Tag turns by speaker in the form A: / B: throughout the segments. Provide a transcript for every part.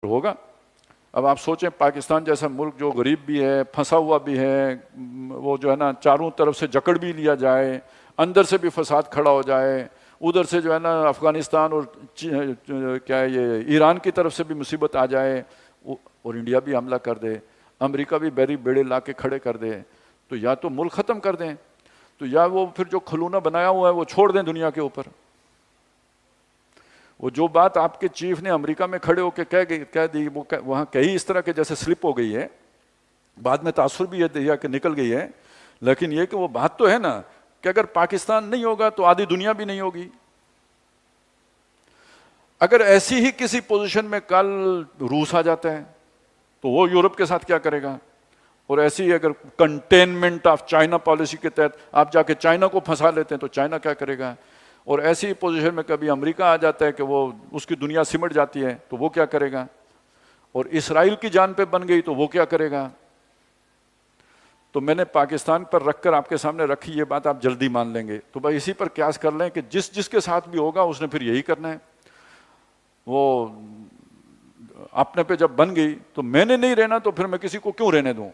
A: ہوگا۔ اب آپ سوچیں پاکستان جیسا ملک جو غریب بھی ہے، پھنسا ہوا بھی ہے، وہ جو ہے نا چاروں طرف سے جکڑ بھی لیا جائے، اندر سے بھی فساد کھڑا ہو جائے، ادھر سے جو ہے نا افغانستان اور کیا ہے یہ ایران کی طرف سے بھی مصیبت آ جائے اور انڈیا بھی حملہ کر دے، امریکہ بھی بیری بیڑے لا کے کھڑے کر دے، تو یا تو ملک ختم کر دیں، تو یا وہ پھر جو کھلونا بنایا ہوا ہے وہ چھوڑ دیں دنیا کے اوپر۔ وہ جو بات آپ کے چیف نے امریکہ میں کھڑے ہو کے کہہ دی، وہ وہاں کہیں اس طرح کے جیسے سلپ ہو گئی ہے، بعد میں تاثر بھی یہ دیا کہ نکل گئی ہے، لیکن یہ کہ وہ بات تو ہے نا کہ اگر پاکستان نہیں ہوگا تو آدھی دنیا بھی نہیں ہوگی۔ اگر ایسی ہی کسی پوزیشن میں کل روس آ جاتا ہے تو وہ یورپ کے ساتھ کیا کرے گا؟ اور ایسی ہی اگر کنٹینمنٹ آف چائنا پالیسی کے تحت آپ جا کے چائنا کو پھنسا لیتے ہیں تو چائنا کیا کرے گا؟ اور ایسی ہی پوزیشن میں کبھی امریکہ آ جاتا ہے کہ وہ اس کی دنیا سمٹ جاتی ہے تو وہ کیا کرے گا؟ اور اسرائیل کی جان پہ بن گئی تو وہ کیا کرے گا؟ تو میں نے پاکستان پر رکھ کر آپ کے سامنے رکھی یہ بات، آپ جلدی مان لیں گے، تو بھائی اسی پر قیاس کر لیں کہ جس کے ساتھ بھی ہوگا اس نے پھر یہی کرنا ہے۔ وہ اپنے پہ جب بن گئی تو میں نے نہیں رہنا تو پھر میں کسی کو کیوں رہنے دوں؟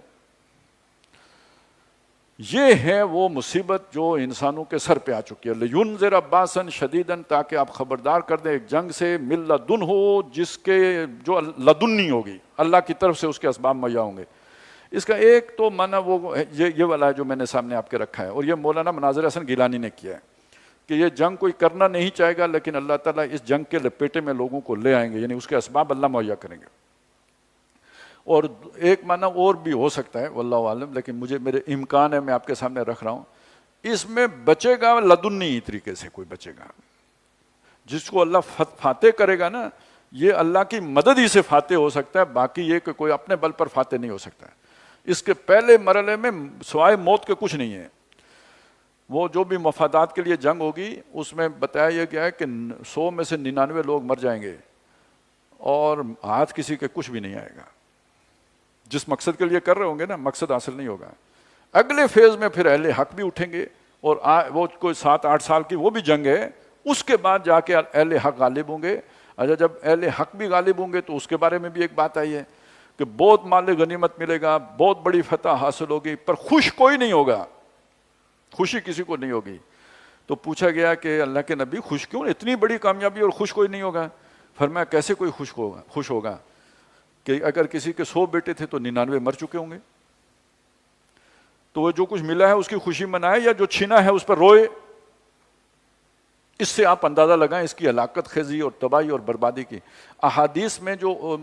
A: یہ ہے وہ مصیبت جو انسانوں کے سر پہ آ چکی ہے۔ لِيُنذِرَ بَأْسًا شَدِيدًا، تاکہ آپ خبردار کر دیں ایک جنگ سے، مِن لَدُنْہُ، جس کے جو لدنی ہوگی، اللہ کی طرف سے اس کے اسباب مہیا ہوں گے۔ اس کا ایک تو معنی وہ یہ والا ہے جو میں نے سامنے آپ کے رکھا ہے، اور یہ مولانا مناظر حسن گیلانی نے کیا ہے کہ یہ جنگ کوئی کرنا نہیں چاہے گا لیکن اللہ تعالیٰ اس جنگ کے لپیٹے میں لوگوں کو لے آئیں گے، یعنی اس کے اسباب اللہ مہیا کریں گے۔ اور ایک معنی اور بھی ہو سکتا ہے واللہ عالم، لیکن میرے امکان ہے میں آپ کے سامنے رکھ رہا ہوں، اس میں بچے گا لدنی طریقے سے، کوئی بچے گا جس کو اللہ فاتح کرے گا نا، یہ اللہ کی مدد ہی سے فاتح ہو سکتا ہے، باقی یہ کہ کوئی اپنے بل پر فاتح نہیں ہو سکتا ہے۔ اس کے پہلے مرحلے میں سوائے موت کے کچھ نہیں ہے۔ وہ جو بھی مفادات کے لیے جنگ ہوگی اس میں بتایا یہ گیا ہے کہ 100 میں سے 99 لوگ مر جائیں گے اور ہاتھ کسی کے کچھ بھی نہیں آئے گا۔ جس مقصد کے لیے کر رہے ہوں گے نا، مقصد حاصل نہیں ہوگا۔ اگلے فیز میں پھر اہل حق بھی اٹھیں گے، اور وہ کوئی 7-8 سال کی وہ بھی جنگ ہے، اس کے بعد جا کے اہل حق غالب ہوں گے۔ اچھا، جب اہل حق بھی غالب ہوں گے تو اس کے بارے میں بھی ایک بات آئی ہے کہ بہت مال غنیمت ملے گا، بہت بڑی فتح حاصل ہوگی، پر خوش کوئی نہیں ہوگا، خوشی کسی کو نہیں ہوگی۔ تو پوچھا گیا کہ اللہ کے نبی خوش کیوں، اتنی بڑی کامیابی اور خوش کوئی نہیں ہوگا؟ فرمایا کیسے کوئی خوش ہوگا کہ اگر کسی کے 100 بیٹے تھے تو 99 مر چکے ہوں گے، تو وہ جو کچھ ملا ہے اس کی خوشی منائے یا جو چھینا ہے اس پر روئے؟ اس سے آپ اندازہ لگائیں اس کی ہلاکت خیزی اور تباہی اور بربادی کی۔ احادیث میں جو